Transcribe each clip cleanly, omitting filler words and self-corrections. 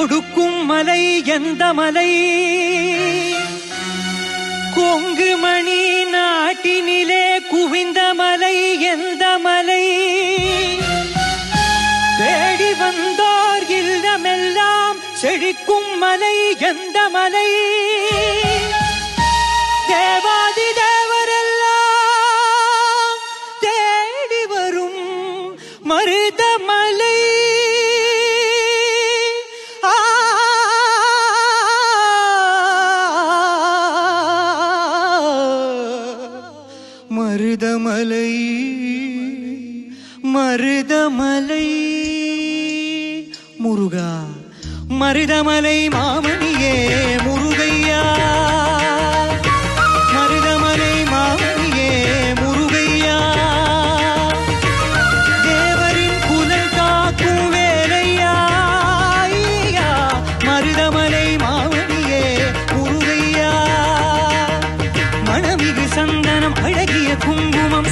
கொடுக்கும் மலை எந்த மலை? கொங்கு மணி நாட்டினிலே குவிந்த மலை எந்த மலை? தேடி வந்தார் இல்லமெல்லாம் செழிக்கும் மலை எந்த மலை? தேவாதி தேவரெல்லாம் தேடி வரும் மருதமலை. மருதமலை மருதமலை முருகா, மருதமலை மாமணியே முருகையா, மருதமலை மாமணியே முருகையா, தேவரின் குலன் காக்கும் வேலையா, மருதமலை மாமணியே முருகையா. மணமிகு சந்தனம் அழகிய குங்குமம்,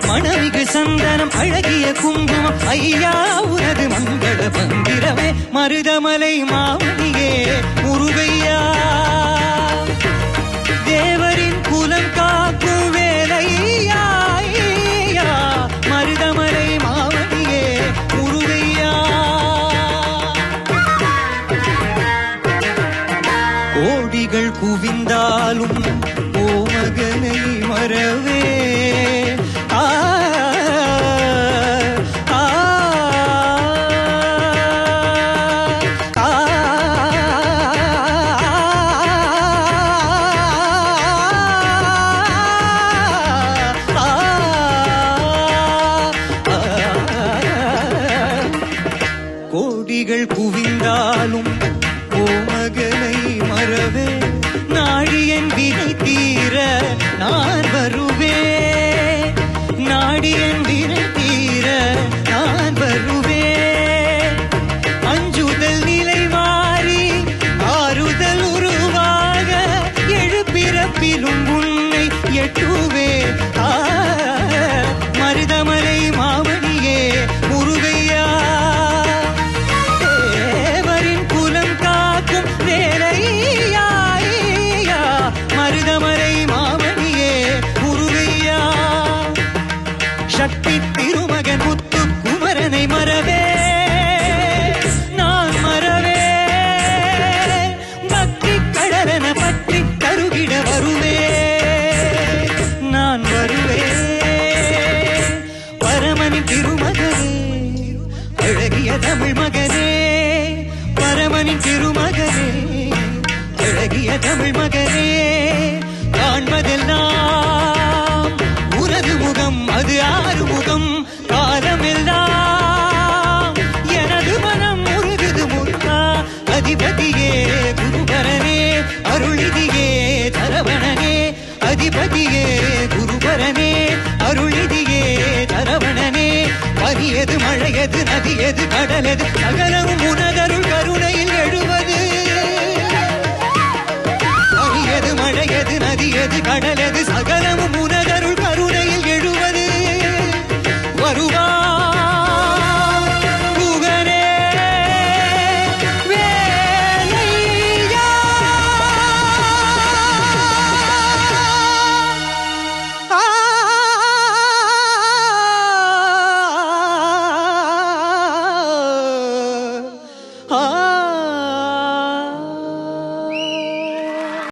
மணமிகு சந்தனம் அழகிய குங்குமம், ஐயா உனது மங்கள மந்திரமே மருதமலை மாமணியே முருகையா. தேவரின் குலம் காக்கும் வேலையா, மருதமலை மாமணியே முருகையா. கோடிகள் குவிந்தாலும் ஓமகனை மறவே கோடிகள் குவிந்தாலும் ஓமகனை மறவே நாடியன் வினை தீர நான் வருவே, நாடியன் வினை தீர நான் வருவே. அஞ்சுதல் நிலை மாறி ஆறுதல் உருவாக எழுப்பிறப்பிலும் உன்னை எட்டுவே. மருதமலை மாமணியே முருகையா, தேவரின் குலம் காக்கும் வேலையா, மருதமலை மாமணியே முருகையா. சக்தி திருமகன் முத்து குமரனை மறவே நான் மறவே, பக்தி கடலென பற்றி கருகிட வருவே நான் வருவே. பரமனின் திருமகனே அழகிய தமிழ் மகனே, பரமனின் திருமகனே அழகிய தமிழ் மகனே. காண்பதெல்லாம் உனது முகம், அது ஆறு முகம் காலமெல்லாம் எனது மனம் முருகுது முருகா. அதிபதியே குருபரனே அருளிதியே தரவணனே, அதிபதியே குருபரனே அருளிதியே தரவணனே. பனியது மழையது நதியது கடலது சகலமும் உனதருள் கருணையில் எழுவது. பனியது மழையது நதியது கடலது